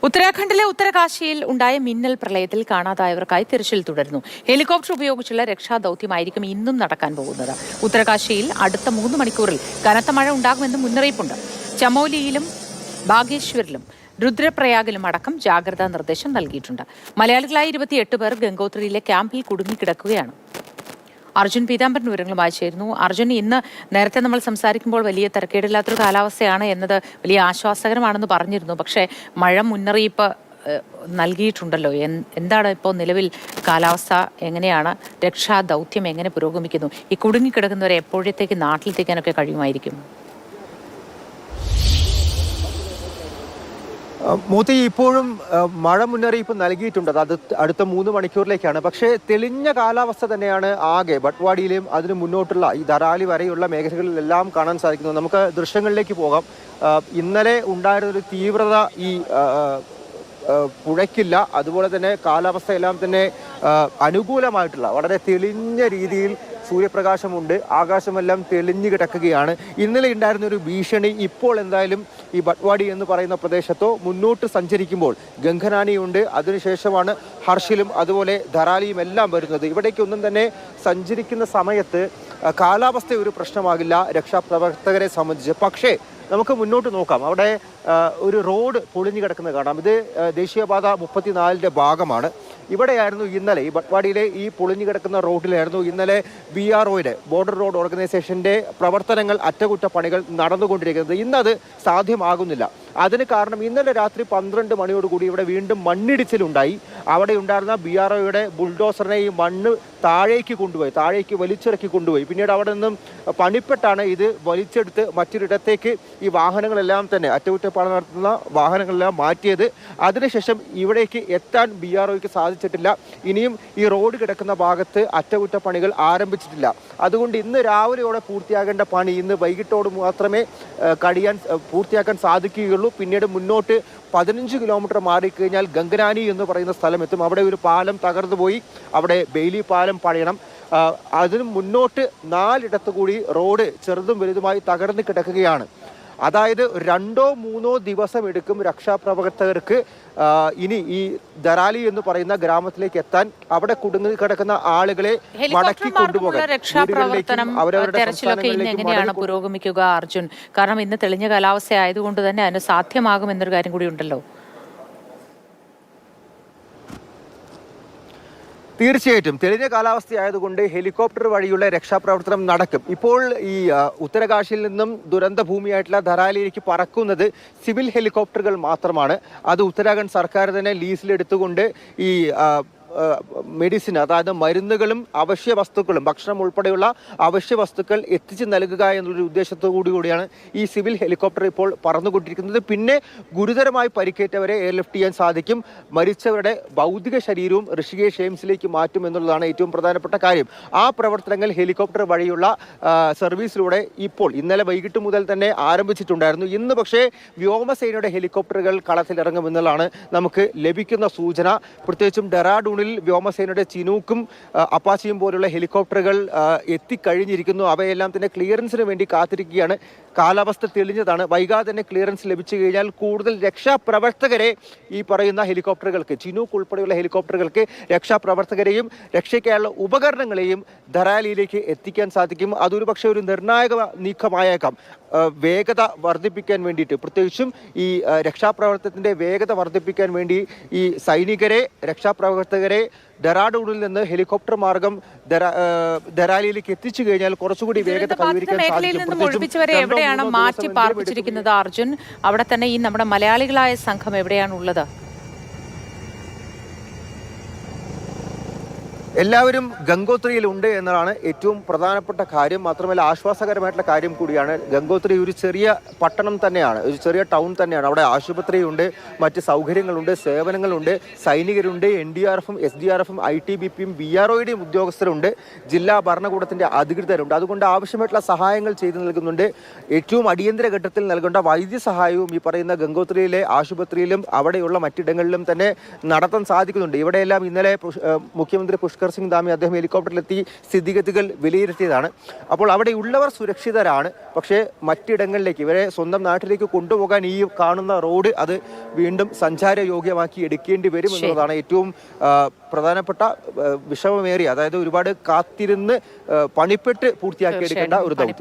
ഉത്തരാഖണ്ഡിലെ ഉത്തരകാശിയിൽ ഉണ്ടായ മിന്നൽ പ്രളയത്തിൽ കാണാതായവർക്കായി തിരച്ചിൽ തുടരുന്നു. ഹെലികോപ്റ്റർ ഉപയോഗിച്ചുള്ള രക്ഷാദൌത്യമായിരിക്കും ഇന്നും നടക്കാൻ പോകുന്നത്. ഉത്തരകാശിയിൽ അടുത്ത 3 മണിക്കൂറിൽ കനത്ത മഴ ഉണ്ടാകുമെന്നും മുന്നറിയിപ്പുണ്ട്. ചമോലിയിലും ബാഗേശ്വരിലും രുദ്രപ്രയാഗിലും അടക്കം ജാഗ്രതാ നിർദ്ദേശം നൽകിയിട്ടുണ്ട്. മലയാളികളായ 28 പേർ ഗംഗോത്രിയിലെ ക്യാമ്പിൽ കുടുങ്ങിക്കിടക്കുകയാണ്. അർജുൻ പീതാംബരൻ വിവരങ്ങളുമായി ചേരുന്നു. അർജുൻ, ഇന്ന് നേരത്തെ നമ്മൾ സംസാരിക്കുമ്പോൾ വലിയ തിരക്കേടില്ലാത്തൊരു കാലാവസ്ഥയാണ് എന്നത് വലിയ ആശ്വാസകരമാണെന്ന് പറഞ്ഞിരുന്നു. പക്ഷേ മഴ മുന്നറിയിപ്പ് നൽകിയിട്ടുണ്ടല്ലോ. എന്താണ് ഇപ്പോൾ നിലവിൽ കാലാവസ്ഥ? എങ്ങനെയാണ് രക്ഷാദൗത്യം? എങ്ങനെ പുരോഗമിക്കുന്നു? ഈ കുടുങ്ങിക്കിടക്കുന്നവരെ എപ്പോഴത്തേക്ക് നാട്ടിലെത്തിക്കാനൊക്കെ കഴിയുമായിരിക്കും? മോത്തി, ഇപ്പോഴും മഴ മുന്നറിയിപ്പ് നൽകിയിട്ടുണ്ട്. അത് അടുത്ത 3 മണിക്കൂറിലേക്കാണ്. പക്ഷേ തെളിഞ്ഞ കാലാവസ്ഥ തന്നെയാണ് ആകെ ബട്ട്വാഡിയിലും അതിന് മുന്നോട്ടുള്ള ഈ ധരാലി വരെയുള്ള മേഖലകളിലെല്ലാം കാണാൻ സാധിക്കുന്നത്. നമുക്ക് ദൃശ്യങ്ങളിലേക്ക് പോകാം. ഇന്നലെ ഉണ്ടായിരുന്നൊരു തീവ്രത ഈ പുഴയ്ക്കില്ല. അതുപോലെ തന്നെ കാലാവസ്ഥയെല്ലാം തന്നെ അനുകൂലമായിട്ടുള്ള വളരെ തെളിഞ്ഞ രീതിയിൽ സൂര്യപ്രകാശമുണ്ട്. ആകാശമെല്ലാം തെളിഞ്ഞു കിടക്കുകയാണ്. ഇന്നലെ ഉണ്ടായിരുന്ന ഒരു ഭീഷണി ഇപ്പോൾ എന്തായാലും ഈ ബട്ട്വാഡി എന്ന് പറയുന്ന പ്രദേശത്തോ മുന്നോട്ട് സഞ്ചരിക്കുമ്പോൾ ഗംഗനാനിയുണ്ട്, അതിനുശേഷമാണ് ഹർഷിലും അതുപോലെ ധരാലിയും എല്ലാം വരുന്നത്. ഇവിടേക്കൊന്നും തന്നെ സഞ്ചരിക്കുന്ന സമയത്ത് കാലാവസ്ഥ ഒരു പ്രശ്നമാകില്ല രക്ഷാപ്രവർത്തകരെ സംബന്ധിച്ച്. പക്ഷേ നമുക്ക് മുന്നോട്ട് നോക്കാം. അവിടെ ഒരു റോഡ് പൊളിഞ്ഞു കിടക്കുന്നത് കാണാം. ഇത് ദേശീയപാത 34ന്റെ ഭാഗമാണ്. ഇവിടെയായിരുന്നു ഇന്നലെ ഈ ബട്ട്വാഡിയിലെ ഈ പൊളിഞ്ഞു കിടക്കുന്ന റോഡിലായിരുന്നു ഇന്നലെ BROയുടെ ബോർഡർ റോഡ് ഓർഗനൈസേഷന്റെ പ്രവർത്തനങ്ങൾ, അറ്റകുറ്റപ്പണികൾ നടന്നുകൊണ്ടിരിക്കുന്നത്. ഇന്നത് സാധ്യമാകുന്നില്ല. അതിന് കാരണം ഇന്നലെ രാത്രി 12 മണിയോടുകൂടി ഇവിടെ വീണ്ടും മണ്ണിടിച്ചിലുണ്ടായി. അവിടെ ഉണ്ടായിരുന്ന BROയുടെ ബുൾഡോസറിനെ ഈ മണ്ണ് താഴേക്ക് വലിച്ചിറക്കി കൊണ്ടുപോയി. പിന്നീട് അവിടെ നിന്നും പണിപ്പെട്ടാണ് ഇത് വലിച്ചെടുത്ത് മറ്റൊരിടത്തേക്ക് ഈ വാഹനങ്ങളെല്ലാം തന്നെ അറ്റകുറ്റപ്പണി നടത്തുന്ന വാഹനങ്ങളെല്ലാം മാറ്റിയത്. അതിനുശേഷം ഇവിടേക്ക് എത്താൻ BROയ്ക്ക് സാധിച്ചിട്ടില്ല. ഇനിയും ഈ റോഡ് കിടക്കുന്ന ഭാഗത്ത് അറ്റകുറ്റപ്പണികൾ ആരംഭിച്ചിട്ടില്ല. അതുകൊണ്ട് ഇന്ന് രാവിലെയോടെ പൂർത്തിയാകേണ്ട പണി ഇന്ന് വൈകിട്ടോട് മാത്രമേ പൂർത്തിയാക്കാൻ സാധിക്കുകയുള്ളൂ. പിന്നീട് മുന്നോട്ട് 15 കിലോമീറ്റർ മാറിക്കഴിഞ്ഞാൽ ഗംഗനാനി എന്ന് പറയുന്ന സ്ഥലമെത്തും. അവിടെ ഒരു പാലം തകർന്നു പോയി. അവിടെ ബെയിലി പാലം പണിയണം. അതിന് മുന്നോട്ട് 4 ഇടത്തു കൂടി റോഡ് ചെറുതും വലുതുമായി തകർന്നു കിടക്കുകയാണ്. അതായത് 2-3 ദിവസം എടുക്കും രക്ഷാപ്രവർത്തകർക്ക് ഇനി ഈ ധരാലി എന്ന് പറയുന്ന ഗ്രാമത്തിലേക്ക് എത്താൻ. അവിടെ കുടുങ്ങി കിടക്കുന്ന ആളുകളെ മടക്കി കൊണ്ടുപോകാൻ എങ്ങനെയാണ് പുരോഗമിക്കുക അർജുൻ? കാരണം ഇന്ന് തെളിഞ്ഞ കാലാവസ്ഥ ആയതുകൊണ്ട് തന്നെ അതിന് സാധ്യമാകുമെന്നൊരു കാര്യം കൂടി ഉണ്ടല്ലോ. തീർച്ചയായിട്ടും തെളിഞ്ഞ കാലാവസ്ഥയായതുകൊണ്ട് ഹെലികോപ്റ്റർ വഴിയുള്ള രക്ഷാപ്രവർത്തനം നടക്കും. ഇപ്പോൾ ഈ ഉത്തരകാശിയിൽ നിന്നും ദുരന്ത ഭൂമിയായിട്ടുള്ള ധരാലിയിലേക്ക് പറക്കുന്നത് സിവിൽ ഹെലികോപ്റ്ററുകൾ മാത്രമാണ്. അത് ഉത്തരാഖണ്ഡ് സർക്കാർ തന്നെ ലീസിലെടുത്തുകൊണ്ട് ഈ മെഡിസിൻ, അതായത് മരുന്നുകളും അവശ്യ വസ്തുക്കളും ഭക്ഷണം ഉൾപ്പെടെയുള്ള അവശ്യ വസ്തുക്കൾ എത്തിച്ചു നൽകുക എന്നുള്ളൊരു ഉദ്ദേശത്തോടു കൂടിയാണ് ഈ സിവിൽ ഹെലികോപ്റ്റർ ഇപ്പോൾ പറന്നുകൊണ്ടിരിക്കുന്നത്. പിന്നെ ഗുരുതരമായി പരിക്കേറ്റവരെ എയർലിഫ്റ്റ് ചെയ്യാൻ സാധിക്കും. മരിച്ചവരുടെ ഭൗതിക ശരീരവും ഋഷികേശ് എയിംസിലേക്ക് മാറ്റും എന്നുള്ളതാണ് ഏറ്റവും പ്രധാനപ്പെട്ട കാര്യം. ആ പ്രവർത്തനങ്ങൾ ഹെലികോപ്റ്റർ വഴിയുള്ള സർവീസിലൂടെ ഇപ്പോൾ ഇന്നലെ വൈകിട്ട് മുതൽ തന്നെ ആരംഭിച്ചിട്ടുണ്ടായിരുന്നു. ഇന്ന് പക്ഷേ വ്യോമസേനയുടെ ഹെലികോപ്റ്ററുകൾ കളത്തിലിറങ്ങുമെന്നുള്ളതാണ് നമുക്ക് ലഭിക്കുന്ന സൂചന. പ്രത്യേകിച്ചും ഡെറാഡൂണിൽ വ്യോമസേനയുടെ ചിനൂക്കും അപ്പാച്ചിയും പോലുള്ള ഹെലികോപ്റ്ററുകൾ എത്തിക്കഴിഞ്ഞിരിക്കുന്നു. അവയെല്ലാം തന്നെ ക്ലിയറൻസിന് വേണ്ടി കാത്തിരിക്കുകയാണ്. കാലാവസ്ഥ തെളിഞ്ഞതാണ്. വൈകാതെ തന്നെ ക്ലിയറൻസ് ലഭിച്ചു കഴിഞ്ഞാൽ കൂടുതൽ രക്ഷാപ്രവർത്തകരെ ഈ പറയുന്ന ഹെലികോപ്റ്ററുകൾക്ക്, ചിനൂക്ക് ഉൾപ്പെടെയുള്ള ഹെലികോപ്റ്ററുകൾക്ക് രക്ഷാപ്രവർത്തകരെയും രക്ഷയ്ക്കായുള്ള ഉപകരണങ്ങളെയും ധരാലിയിലേക്ക് എത്തിക്കാൻ സാധിക്കും. അതൊരു പക്ഷേ ഒരു നിർണായക നീക്കമായേക്കാം. വേഗത വർദ്ധിപ്പിക്കാൻ വേണ്ടിയിട്ട്, പ്രത്യേകിച്ചും ഈ രക്ഷാപ്രവർത്തനത്തിൻ്റെ വേഗത വർദ്ധിപ്പിക്കാൻ വേണ്ടി ഈ സൈനികരെ, രക്ഷാപ്രവർത്തകരെ ഡെറാഡൂണിൽ നിന്ന് ഹെലികോപ്റ്റർ മാർഗം ധരാലിയിലേക്ക് എത്തിച്ചു കഴിഞ്ഞാൽ കുറച്ചുകൂടി വേഗത കൈവരിക്കാൻ സാധിക്കും. എവിടെയാണ് മാറ്റി പാർപ്പിച്ചിരിക്കുന്നത് അർജുൻ? അവിടെ തന്നെ ഈ നമ്മുടെ മലയാളികളായ സംഘം എവിടെയാണ് ഉള്ളത്? എല്ലാവരും ഗംഗോത്രിയിലുണ്ട് എന്നതാണ് ഏറ്റവും പ്രധാനപ്പെട്ട കാര്യം. മാത്രമല്ല ആശ്വാസകരമായിട്ടുള്ള കാര്യം കൂടിയാണ്. ഗംഗോത്രി ഒരു ചെറിയ പട്ടണം തന്നെയാണ്, ഒരു ചെറിയ ടൗൺ തന്നെയാണ്. അവിടെ ആശുപത്രിയുണ്ട്, മറ്റ് സൗകര്യങ്ങളുണ്ട്, സേവനങ്ങളുണ്ട്, സൈനികരുണ്ട്, NDRFും SDRFും ITBPയും BROയുടെയും ഉദ്യോഗസ്ഥരുണ്ട്, ജില്ലാ ഭരണകൂടത്തിൻ്റെ അധികൃതരുണ്ട്. അതുകൊണ്ട് ആവശ്യമായിട്ടുള്ള സഹായങ്ങൾ ചെയ്തു നൽകുന്നുണ്ട്. ഏറ്റവും അടിയന്തര ഘട്ടത്തിൽ നൽകേണ്ട വൈദ്യസഹായവും ഈ പറയുന്ന ഗംഗോത്രിയിലെ ആശുപത്രിയിലും അവിടെയുള്ള മറ്റിടങ്ങളിലും തന്നെ നടത്താൻ സാധിക്കുന്നുണ്ട്. ഇവിടെയെല്ലാം ഇന്നലെ മുഖ്യമന്ത്രി പുഷ്കർ ദിനകർ സിംഗ് ധാമി അദ്ദേഹം ഹെലികോപ്റ്ററിലെത്തി സ്ഥിതിഗതികൾ വിലയിരുത്തിയതാണ്. അപ്പോൾ അവിടെയുള്ളവർ സുരക്ഷിതരാണ്. പക്ഷേ മറ്റിടങ്ങളിലേക്ക് ഇവരെ സ്വന്തം നാട്ടിലേക്ക് കൊണ്ടുപോകാൻ ഈ കാണുന്ന റോഡ് അത് വീണ്ടും സഞ്ചാരയോഗ്യമാക്കി എടുക്കേണ്ടി വരും എന്നുള്ളതാണ് ഏറ്റവും പ്രധാനപ്പെട്ട വിഷമമേറിയ, അതായത് ഒരുപാട് കാത്തിരുന്ന് പണിപ്പെട്ട് പൂർത്തിയാക്കിയെടുക്കേണ്ട ഒരു ദൗത്യം.